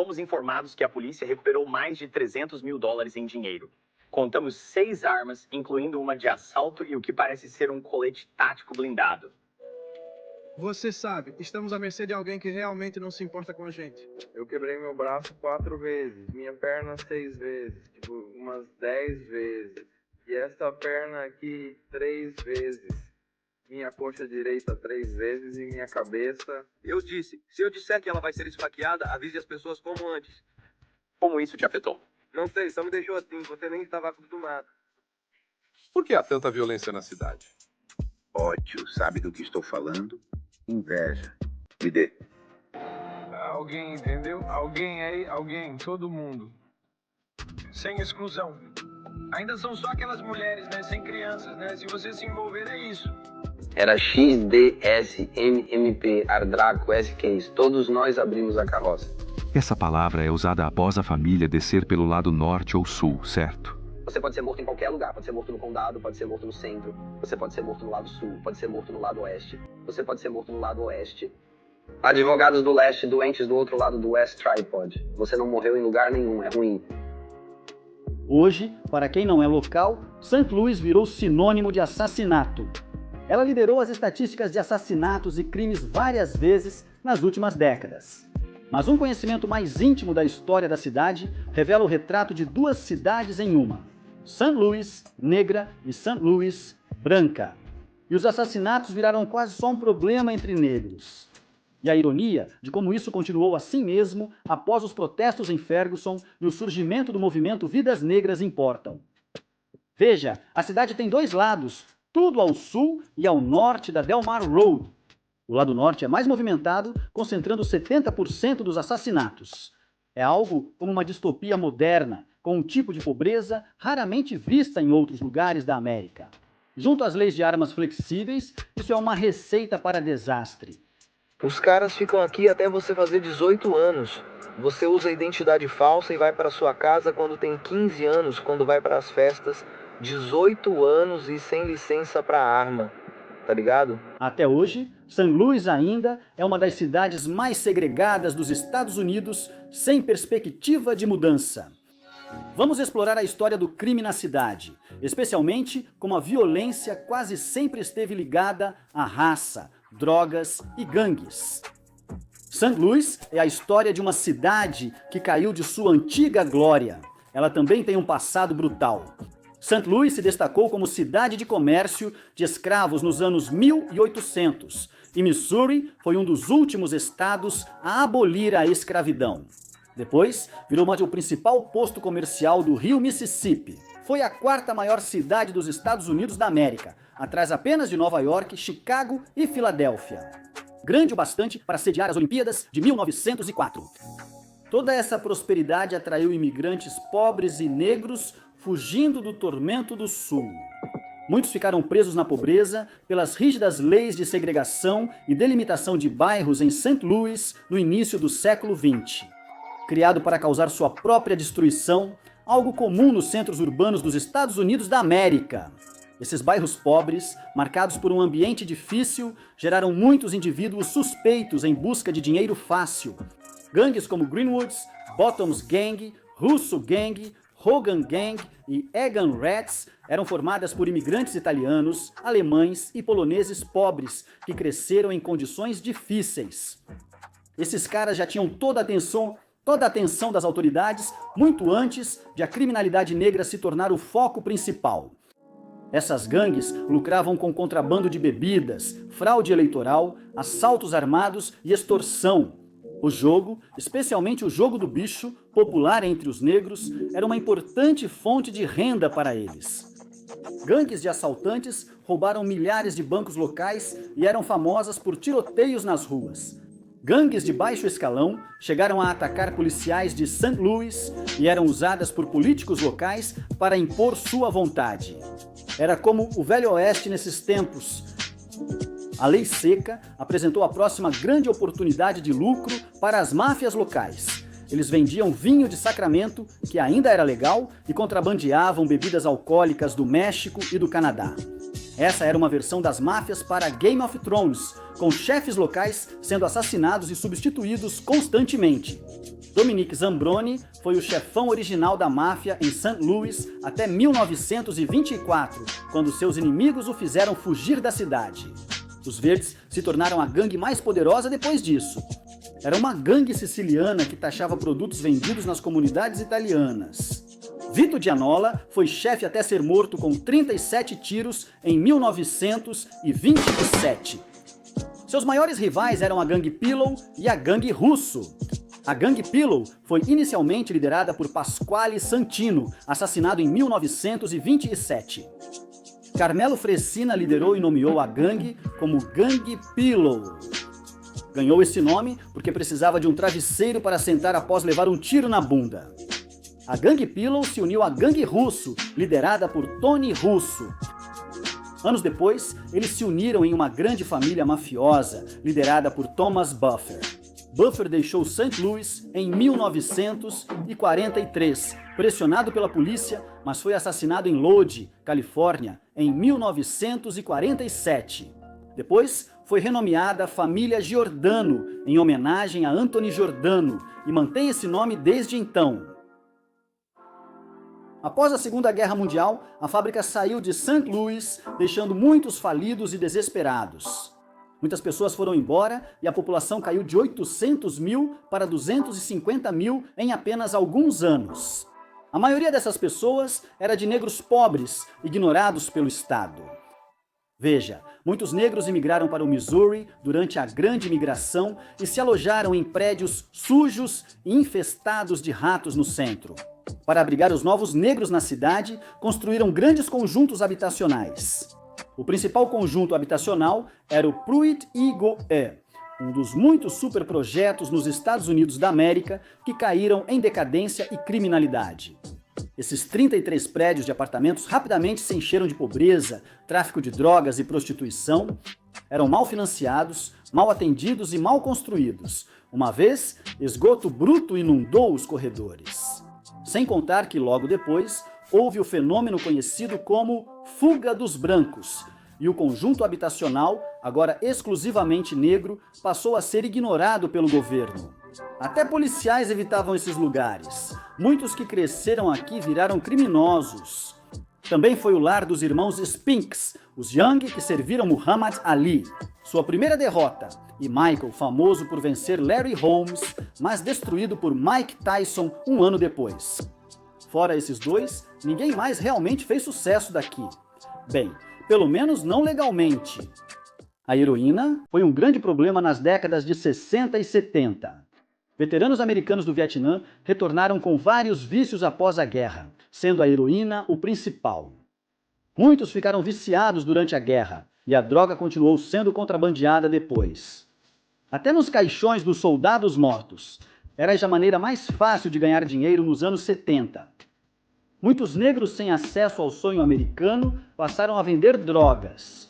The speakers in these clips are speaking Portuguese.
fomos informados que a polícia recuperou mais de $300 mil em dinheiro. Contamos 6 armas, incluindo uma de assalto e o que parece ser um colete tático blindado. Você sabe, estamos à mercê de alguém que realmente não se importa com a gente. Eu quebrei meu braço 4 vezes, minha perna 6 vezes, tipo, umas 10 vezes. E essa perna aqui 3 vezes. Minha coxa direita 3 vezes e minha cabeça... Eu disse, se eu disser que ela vai ser esfaqueada, avise as pessoas como antes. Como isso te afetou? Não sei, só me deixou assim, você nem estava acostumado. Por que há tanta violência na cidade? Ódio, sabe do que estou falando? Inveja. Me dê. Alguém, entendeu? Alguém aí, alguém, todo mundo. Sem exclusão. Ainda são só aquelas mulheres, né? Sem crianças, né? Se você se envolver, é isso. Era X, D, S, M, MP, Ardraco, S-Case. Todos nós abrimos a carroça. Essa palavra é usada após a família descer pelo lado norte ou sul, certo? Você pode ser morto em qualquer lugar. Pode ser morto no condado, pode ser morto no centro. Você pode ser morto no lado sul, pode ser morto no lado oeste. Você pode ser morto no lado oeste. Advogados do leste, doentes do outro lado do West Tripod. Você não morreu em lugar nenhum, é ruim. Hoje, para quem não é local, St. Louis virou sinônimo de assassinato. Ela liderou as estatísticas de assassinatos e crimes várias vezes nas últimas décadas. Mas um conhecimento mais íntimo da história da cidade revela o retrato de 2 cidades em uma. St. Louis, negra, e St. Louis, branca. E os assassinatos viraram quase só um problema entre negros. E a ironia de como isso continuou assim mesmo após os protestos em Ferguson e o surgimento do movimento Vidas Negras Importam. Veja, a cidade tem 2 lados, tudo ao sul e ao norte da Delmar Road. O lado norte é mais movimentado, concentrando 70% dos assassinatos. É algo como uma distopia moderna, com um tipo de pobreza raramente vista em outros lugares da América. Junto às leis de armas flexíveis, isso é uma receita para desastre. Os caras ficam aqui até você fazer 18 anos. Você usa identidade falsa e vai para sua casa quando tem 15 anos, quando vai para as festas, 18 anos e sem licença para arma. Tá ligado? Até hoje, St. Louis ainda é uma das cidades mais segregadas dos Estados Unidos, sem perspectiva de mudança. Vamos explorar a história do crime na cidade, especialmente como a violência quase sempre esteve ligada à raça, drogas e gangues. St. Louis é a história de uma cidade que caiu de sua antiga glória. Ela também tem um passado brutal. St. Louis se destacou como cidade de comércio de escravos nos anos 1800, e Missouri foi um dos últimos estados a abolir a escravidão. Depois, virou o principal posto comercial do rio Mississippi. Foi a 4ª maior cidade dos Estados Unidos da América, atrás apenas de Nova York, Chicago e Filadélfia. Grande o bastante para sediar as Olimpíadas de 1904. Toda essa prosperidade atraiu imigrantes pobres e negros fugindo do tormento do Sul. Muitos ficaram presos na pobreza pelas rígidas leis de segregação e delimitação de bairros em St. Louis no início do século XX. Criado para causar sua própria destruição, algo comum nos centros urbanos dos Estados Unidos da América. Esses bairros pobres, marcados por um ambiente difícil, geraram muitos indivíduos suspeitos em busca de dinheiro fácil. Gangues como Greenwoods, Bottoms Gang, Russo Gang, Hogan Gang e Egan Rats eram formadas por imigrantes italianos, alemães e poloneses pobres que cresceram em condições difíceis. Esses caras já tinham toda a atenção das autoridades muito antes de a criminalidade negra se tornar o foco principal. Essas gangues lucravam com contrabando de bebidas, fraude eleitoral, assaltos armados e extorsão. O jogo, especialmente o jogo do bicho, popular entre os negros, era uma importante fonte de renda para eles. Gangues de assaltantes roubaram milhares de bancos locais e eram famosas por tiroteios nas ruas. Gangues de baixo escalão chegaram a atacar policiais de St. Louis e eram usadas por políticos locais para impor sua vontade. Era como o Velho Oeste nesses tempos. A lei seca apresentou a próxima grande oportunidade de lucro para as máfias locais. Eles vendiam vinho de Sacramento, que ainda era legal, e contrabandeavam bebidas alcoólicas do México e do Canadá. Essa era uma versão das máfias para Game of Thrones, com chefes locais sendo assassinados e substituídos constantemente. Dominique Zambroni foi o chefão original da máfia em St. Louis até 1924, quando seus inimigos o fizeram fugir da cidade. Os Verdes se tornaram a gangue mais poderosa depois disso. Era uma gangue siciliana que taxava produtos vendidos nas comunidades italianas. Vito Gianola foi chefe até ser morto com 37 tiros em 1927. Seus maiores rivais eram a gangue Pillow e a gangue Russo. A gangue Pillow foi inicialmente liderada por Pasquale Santino, assassinado em 1927. Carmelo Fressina liderou e nomeou a gangue como Gangue Pillow. Ganhou esse nome porque precisava de um travesseiro para sentar após levar um tiro na bunda. A gangue Pillow se uniu à gangue Russo, liderada por Tony Russo. Anos depois, eles se uniram em uma grande família mafiosa, liderada por Thomas Buffer. Buffer deixou St. Louis em 1943, pressionado pela polícia, mas foi assassinado em Lodi, Califórnia, em 1947. Depois, foi renomeada a família Giordano, em homenagem a Anthony Giordano, e mantém esse nome desde então. Após a Segunda Guerra Mundial, a fábrica saiu de St. Louis, deixando muitos falidos e desesperados. Muitas pessoas foram embora e a população caiu de 800 mil para 250 mil em apenas alguns anos. A maioria dessas pessoas era de negros pobres, ignorados pelo Estado. Veja, muitos negros imigraram para o Missouri durante a Grande Migração e se alojaram em prédios sujos e infestados de ratos no centro. Para abrigar os novos negros na cidade, construíram grandes conjuntos habitacionais. O principal conjunto habitacional era o Pruitt-Igoe, um dos muitos superprojetos nos Estados Unidos da América que caíram em decadência e criminalidade. Esses 33 prédios de apartamentos rapidamente se encheram de pobreza, tráfico de drogas e prostituição. Eram mal financiados, mal atendidos e mal construídos. Uma vez, esgoto bruto inundou os corredores. Sem contar que logo depois houve o fenômeno conhecido como fuga dos brancos, e o conjunto habitacional, agora exclusivamente negro, passou a ser ignorado pelo governo. Até policiais evitavam esses lugares. Muitos que cresceram aqui viraram criminosos. Também foi o lar dos irmãos Spinks, os Young que serviram Muhammad Ali. Sua primeira derrota, e Michael, famoso por vencer Larry Holmes, mas destruído por Mike Tyson um ano depois. Fora esses dois, ninguém mais realmente fez sucesso daqui. Bem, pelo menos não legalmente. A heroína foi um grande problema nas décadas de 60 e 70. Veteranos americanos do Vietnã retornaram com vários vícios após a guerra, sendo a heroína o principal. Muitos ficaram viciados durante a guerra, e a droga continuou sendo contrabandeada depois. Até nos caixões dos soldados mortos. Era a maneira mais fácil de ganhar dinheiro nos anos 70. Muitos negros sem acesso ao sonho americano passaram a vender drogas.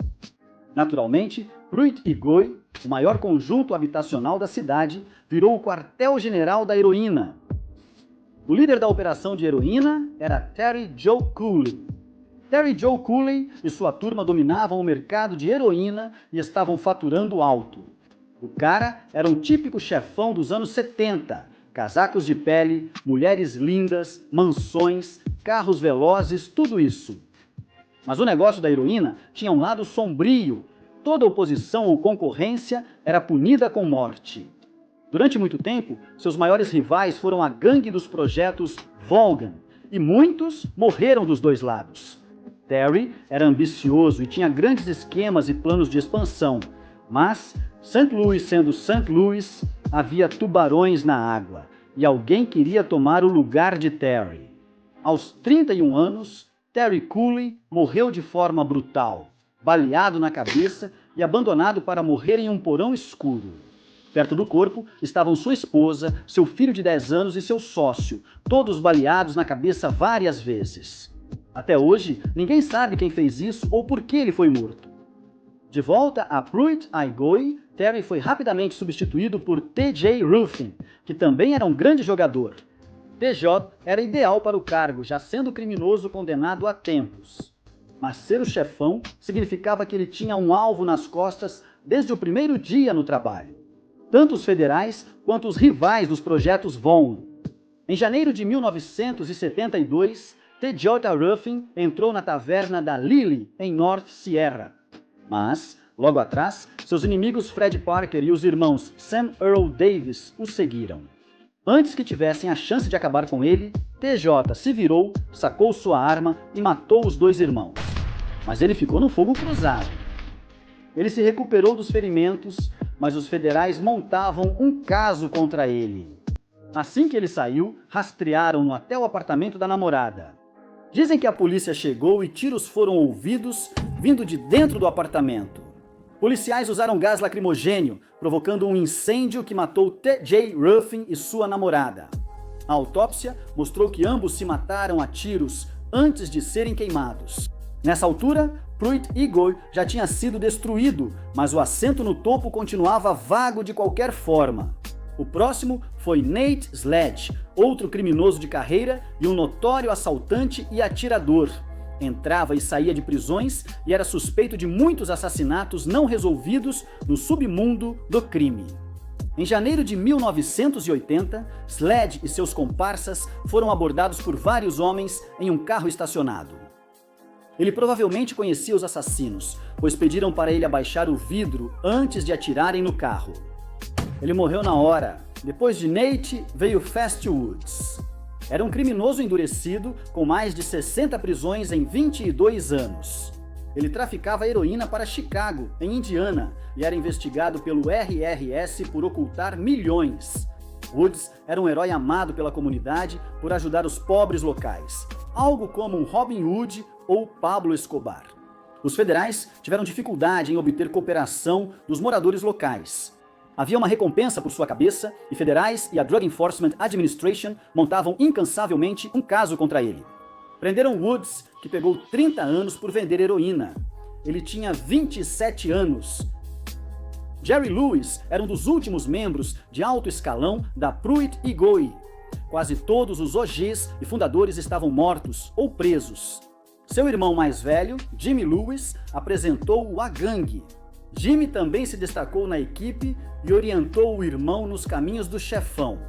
Naturalmente, Pruitt-Igoe, o maior conjunto habitacional da cidade, virou o quartel-general da heroína. O líder da operação de heroína era Terry Joe Cooley. Terry Joe Cooley e sua turma dominavam o mercado de heroína e estavam faturando alto. O cara era um típico chefão dos anos 70, casacos de pele, mulheres lindas, mansões, carros velozes, tudo isso. Mas o negócio da heroína tinha um lado sombrio. Toda oposição ou concorrência era punida com morte. Durante muito tempo, seus maiores rivais foram a gangue dos projetos Volgan, e muitos morreram dos dois lados. Terry era ambicioso e tinha grandes esquemas e planos de expansão, mas St. Louis sendo St. Louis, havia tubarões na água, e alguém queria tomar o lugar de Terry. Aos 31 anos, Terry Cooley morreu de forma brutal, baleado na cabeça e abandonado para morrer em um porão escuro. Perto do corpo estavam sua esposa, seu filho de 10 anos e seu sócio, todos baleados na cabeça várias vezes. Até hoje, ninguém sabe quem fez isso ou por que ele foi morto. De volta a Pruitt-Igoe, Terry foi rapidamente substituído por T.J. Ruffin, que também era um grande jogador. TJ era ideal para o cargo, já sendo criminoso condenado há tempos. Mas ser o chefão significava que ele tinha um alvo nas costas desde o primeiro dia no trabalho. tanto os federais quanto os rivais dos projetos Vaughn. Em janeiro de 1972, T.J. Ruffin entrou na taverna da Lily, em North Sierra. Mas, logo atrás, seus inimigos Fred Parker e os irmãos Sam Earl Davis o seguiram. Antes que tivessem a chance de acabar com ele, TJ se virou, sacou sua arma e matou os dois irmãos. Mas ele ficou no fogo cruzado. Ele se recuperou dos ferimentos, mas os federais montavam um caso contra ele. Assim que ele saiu, rastrearam-no até o apartamento da namorada. Dizem que a polícia chegou e tiros foram ouvidos vindo de dentro do apartamento. Policiais usaram gás lacrimogênio, provocando um incêndio que matou T.J. Ruffin e sua namorada. A autópsia mostrou que ambos se mataram a tiros antes de serem queimados. Nessa altura, Pruitt Igoe já tinha sido destruído, mas o assento no topo continuava vago de qualquer forma. O próximo foi Nate Sledge, outro criminoso de carreira e um notório assaltante e atirador. Entrava e saía de prisões e era suspeito de muitos assassinatos não resolvidos no submundo do crime. Em janeiro de 1980, Sledge e seus comparsas foram abordados por vários homens em um carro estacionado. Ele provavelmente conhecia os assassinos, pois pediram para ele abaixar o vidro antes de atirarem no carro. Ele morreu na hora. Depois de Nate, veio Fast Woods. Era um criminoso endurecido com mais de 60 prisões em 22 anos. Ele traficava heroína para Chicago, em Indiana, e era investigado pelo RRS por ocultar milhões. Woods era um herói amado pela comunidade por ajudar os pobres locais, algo como um Robin Hood ou Pablo Escobar. Os federais tiveram dificuldade em obter cooperação dos moradores locais. Havia uma recompensa por sua cabeça e federais e a Drug Enforcement Administration montavam incansavelmente um caso contra ele. Prenderam Woods, que pegou 30 anos por vender heroína. Ele tinha 27 anos. Jerry Lewis era um dos últimos membros de alto escalão da Pruitt Igoe. Quase todos os OGs e fundadores estavam mortos ou presos. Seu irmão mais velho, Jimmy Lewis, apresentou-o à gangue. Jimmy também se destacou na equipe e orientou o irmão nos caminhos do chefão.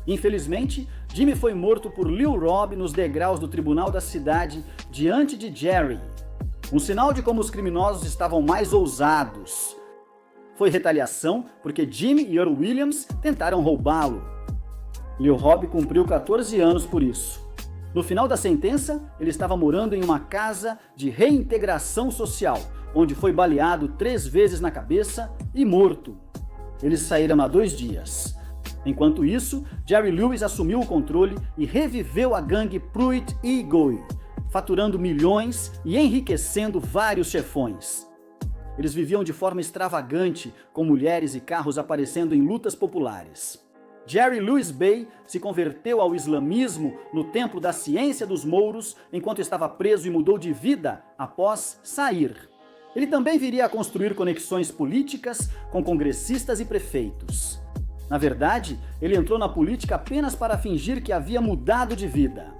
Infelizmente, Jimmy foi morto por Lil Rob nos degraus do tribunal da cidade diante de Jerry. Um sinal de como os criminosos estavam mais ousados. Foi retaliação porque Jimmy e Earl Williams tentaram roubá-lo. Lil Rob cumpriu 14 anos por isso. No final da sentença, ele estava morando em uma casa de reintegração social, onde foi baleado 3 vezes na cabeça e morto. Eles saíram há 2 dias. Enquanto isso, Jerry Lewis assumiu o controle e reviveu a gangue Pruitt Igoe, faturando milhões e enriquecendo vários chefões. Eles viviam de forma extravagante, com mulheres e carros aparecendo em lutas populares. Jerry Louis Bey se converteu ao islamismo no Templo da Ciência dos Mouros enquanto estava preso e mudou de vida após sair. Ele também viria a construir conexões políticas com congressistas e prefeitos. Na verdade, ele entrou na política apenas para fingir que havia mudado de vida.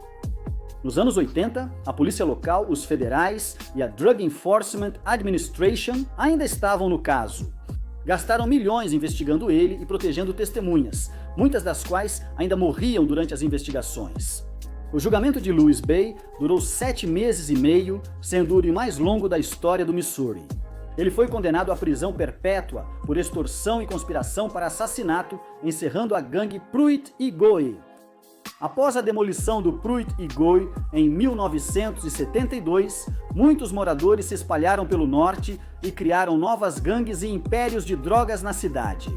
Nos anos 80, a polícia local, os federais e a Drug Enforcement Administration ainda estavam no caso. Gastaram milhões investigando ele e protegendo testemunhas, muitas das quais ainda morriam durante as investigações. O julgamento de Louis Bey durou 7 meses e meio, sendo o mais longo da história do Missouri. Ele foi condenado à prisão perpétua por extorsão e conspiração para assassinato, encerrando a gangue Pruitt Igoe. Após a demolição do Pruitt Igoe em 1972, muitos moradores se espalharam pelo norte e criaram novas gangues e impérios de drogas na cidade.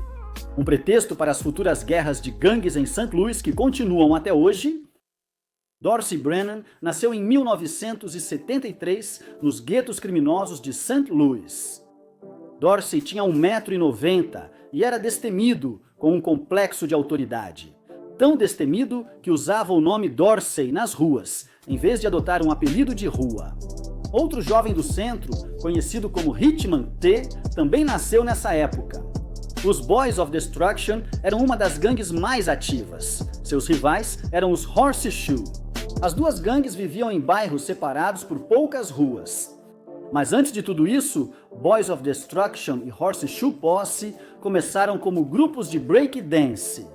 Um pretexto para as futuras guerras de gangues em St. Louis que continuam até hoje. Dorsey Brennan nasceu em 1973 nos guetos criminosos de St. Louis. Dorsey tinha 1,90 m e era destemido, com um complexo de autoridade. Tão destemido que usava o nome Dorsey nas ruas, em vez de adotar um apelido de rua. Outro jovem do centro, conhecido como Hitman T, também nasceu nessa época. Os Boys of Destruction eram uma das gangues mais ativas. Seus rivais eram os Horseshoe. As duas gangues viviam em bairros separados por poucas ruas. Mas antes de tudo isso, Boys of Destruction e Horseshoe Posse começaram como grupos de breakdance.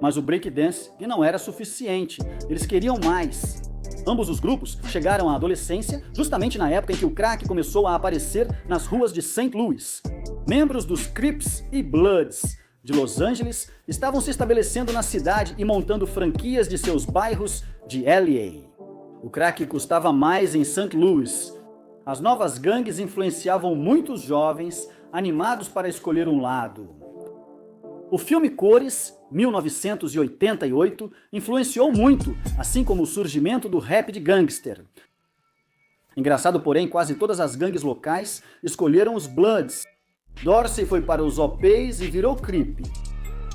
Mas o breakdance não era suficiente, eles queriam mais. Ambos os grupos chegaram à adolescência justamente na época em que o crack começou a aparecer nas ruas de St. Louis. Membros dos Crips e Bloods de Los Angeles estavam se estabelecendo na cidade e montando franquias de seus bairros de LA. O crack custava mais em St. Louis. As novas gangues influenciavam muitos jovens animados para escolher um lado. O filme Cores, 1988, influenciou muito, assim como o surgimento do rap de gangster. Engraçado, porém, quase todas as gangues locais escolheram os Bloods. Dorsey foi para os OPs e virou Crip.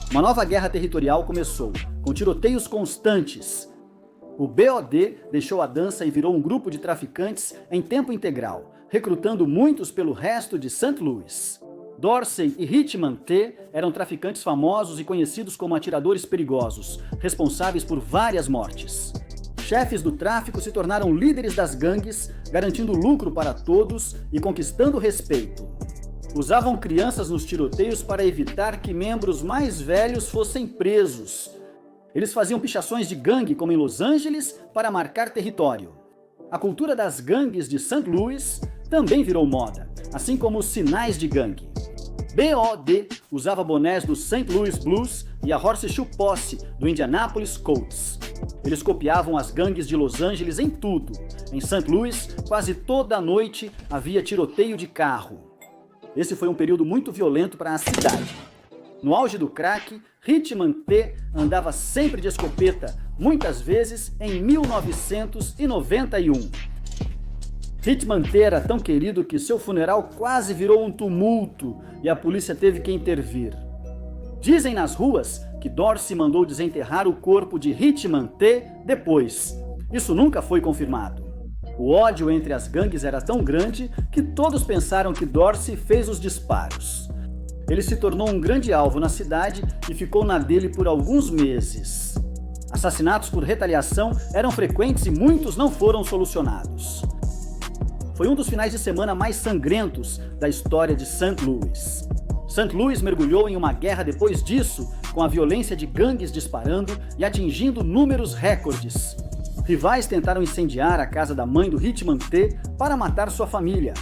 Uma nova guerra territorial começou, com tiroteios constantes. O BOD deixou a dança e virou um grupo de traficantes em tempo integral, recrutando muitos pelo resto de St. Louis. Dorsey e Hitman T eram traficantes famosos e conhecidos como atiradores perigosos, responsáveis por várias mortes. Chefes do tráfico se tornaram líderes das gangues, garantindo lucro para todos e conquistando respeito. Usavam crianças nos tiroteios para evitar que membros mais velhos fossem presos. Eles faziam pichações de gangue, como em Los Angeles, para marcar território. A cultura das gangues de St. Louis também virou moda, assim como os sinais de gangue. BOD usava bonés do St. Louis Blues e a Horseshoe Posse do Indianapolis Colts. Eles copiavam as gangues de Los Angeles em tudo. Em St. Louis, quase toda noite havia tiroteio de carro. Esse foi um período muito violento para a cidade. No auge do crack, Hitman T andava sempre de escopeta, muitas vezes em 1991. Hitman T era tão querido que seu funeral quase virou um tumulto e a polícia teve que intervir. Dizem nas ruas que Dorsey mandou desenterrar o corpo de Hitman T depois. Isso nunca foi confirmado. O ódio entre as gangues era tão grande que todos pensaram que Dorsey fez os disparos. Ele se tornou um grande alvo na cidade e ficou na dele por alguns meses. Assassinatos por retaliação eram frequentes e muitos não foram solucionados. Foi um dos finais de semana mais sangrentos da história de St. Louis. St. Louis mergulhou em uma guerra depois disso, com a violência de gangues disparando e atingindo números recordes. Rivais tentaram incendiar a casa da mãe do Hitman T para matar sua família.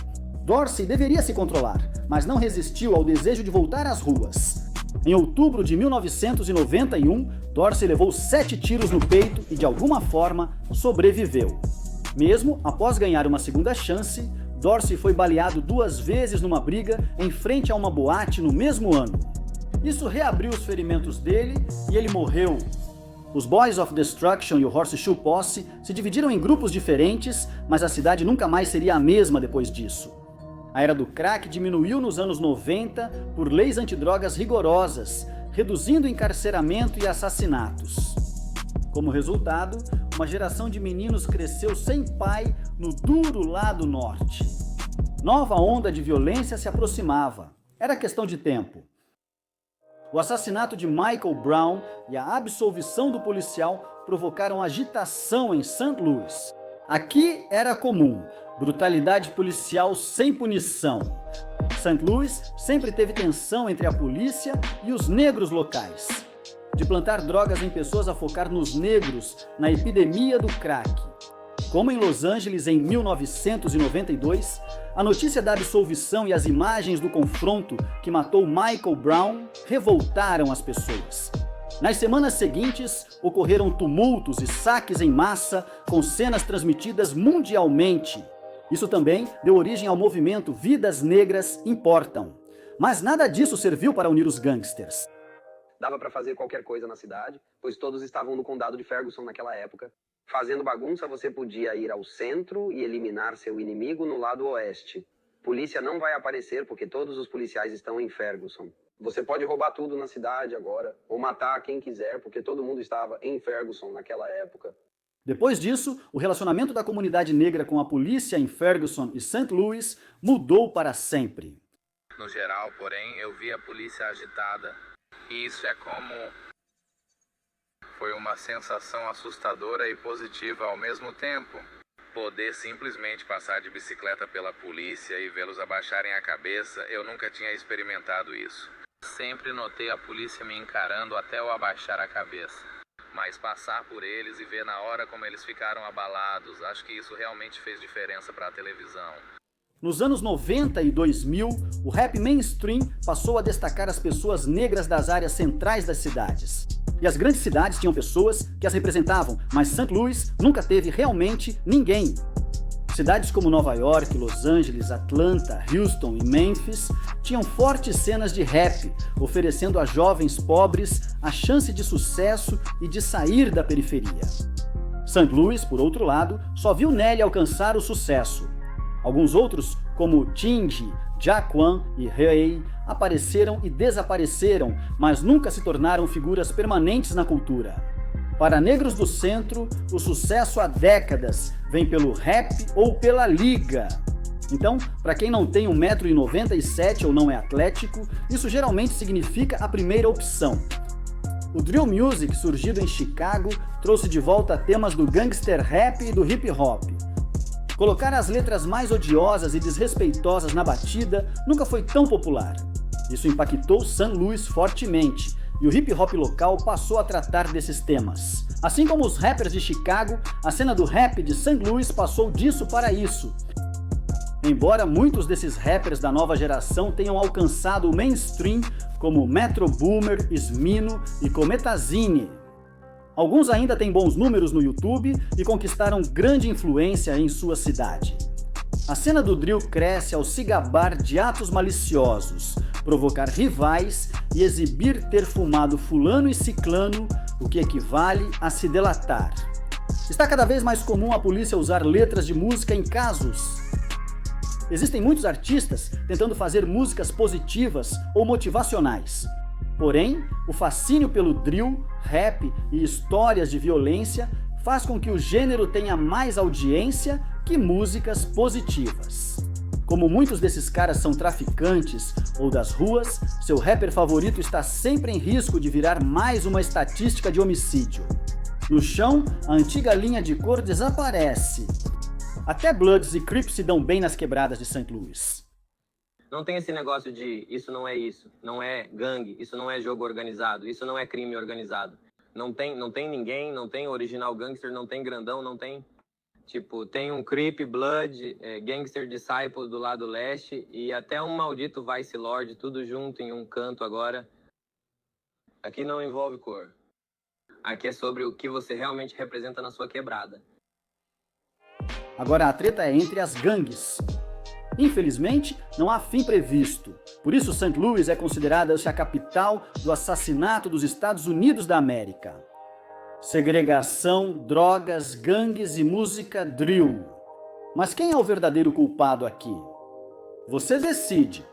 Dorsey deveria se controlar, mas não resistiu ao desejo de voltar às ruas. Em outubro de 1991, Dorsey levou 7 tiros no peito e, de alguma forma, sobreviveu. Mesmo após ganhar uma segunda chance, Dorsey foi baleado 2 vezes numa briga em frente a uma boate no mesmo ano. Isso reabriu os ferimentos dele e ele morreu. Os Boys of Destruction e o Horseshoe Posse se dividiram em grupos diferentes, mas a cidade nunca mais seria a mesma depois disso. A era do crack diminuiu nos anos 90 por leis antidrogas rigorosas, reduzindo o encarceramento e assassinatos. Como resultado, uma geração de meninos cresceu sem pai no duro lado norte. Nova onda de violência se aproximava. Era questão de tempo. O assassinato de Michael Brown e a absolvição do policial provocaram agitação em St. Louis. Aqui era comum, brutalidade policial sem punição. St. Louis sempre teve tensão entre a polícia e os negros locais. De plantar drogas em pessoas a focar nos negros na epidemia do crack. Como em Los Angeles em 1992, a notícia da absolvição e as imagens do confronto que matou Michael Brown revoltaram as pessoas. Nas semanas seguintes, ocorreram tumultos e saques em massa com cenas transmitidas mundialmente. Isso também deu origem ao movimento Vidas Negras Importam. Mas nada disso serviu para unir os gangsters. Dava para fazer qualquer coisa na cidade, pois todos estavam no condado de Ferguson naquela época. Fazendo bagunça, você podia ir ao centro e eliminar seu inimigo no lado oeste. Polícia não vai aparecer porque todos os policiais estão em Ferguson. Você pode roubar tudo na cidade agora, ou matar quem quiser, porque todo mundo estava em Ferguson naquela época. Depois disso, o relacionamento da comunidade negra com a polícia em Ferguson e St. Louis mudou para sempre. No geral, porém, eu vi a polícia agitada. E isso é como... Foi uma sensação assustadora e positiva ao mesmo tempo. Poder simplesmente passar de bicicleta pela polícia e vê-los abaixarem a cabeça, eu nunca tinha experimentado isso. Sempre notei a polícia me encarando até eu abaixar a cabeça. Mas passar por eles e ver na hora como eles ficaram abalados, acho que isso realmente fez diferença para a televisão. Nos anos 90 e 2000, o rap mainstream passou a destacar as pessoas negras das áreas centrais das cidades. E as grandes cidades tinham pessoas que as representavam, mas St. Louis nunca teve realmente ninguém. Cidades como Nova York, Los Angeles, Atlanta, Houston e Memphis tinham fortes cenas de rap, oferecendo a jovens pobres a chance de sucesso e de sair da periferia. St. Louis, por outro lado, só viu Nelly alcançar o sucesso. Alguns outros, como Tingy, Jaquan e Ray, apareceram e desapareceram, mas nunca se tornaram figuras permanentes na cultura. Para negros do centro, o sucesso há décadas vem pelo rap ou pela liga. Então, para quem não tem 1,97 m ou não é atlético, isso geralmente significa a primeira opção. O drill music, surgido em Chicago, trouxe de volta temas do gangster rap e do hip hop. Colocar as letras mais odiosas e desrespeitosas na batida nunca foi tão popular. Isso impactou St. Louis fortemente, e o hip hop local passou a tratar desses temas. Assim como os rappers de Chicago, a cena do rap de St. Louis passou disso para isso. Embora muitos desses rappers da nova geração tenham alcançado o mainstream, como Metro Boomer, Smino e Cometazine. Alguns ainda têm bons números no YouTube e conquistaram grande influência em sua cidade. A cena do drill cresce ao se gabar de atos maliciosos, provocar rivais e exibir ter fumado fulano e ciclano, o que equivale a se delatar. Está cada vez mais comum a polícia usar letras de música em casos. Existem muitos artistas tentando fazer músicas positivas ou motivacionais. Porém, o fascínio pelo drill, rap e histórias de violência faz com que o gênero tenha mais audiência que músicas positivas. Como muitos desses caras são traficantes ou das ruas, seu rapper favorito está sempre em risco de virar mais uma estatística de homicídio. No chão, a antiga linha de cor desaparece. Até Bloods e Crips se dão bem nas quebradas de St. Louis. Não tem esse negócio de isso, não é gangue, isso não é jogo organizado, isso não é crime organizado. Não tem ninguém, não tem original gangster, não tem grandão, não tem... Tipo, tem um Crip, Blood, Gangster Disciple do lado leste e até um maldito Vice Lord, tudo junto em um canto agora. Aqui não envolve cor. Aqui é sobre o que você realmente representa na sua quebrada. Agora a treta é entre as gangues. Infelizmente, não há fim previsto. Por isso, St. Louis é considerada a capital do assassinato dos Estados Unidos da América. Segregação, drogas, gangues e música drill. Mas quem é o verdadeiro culpado aqui? Você decide.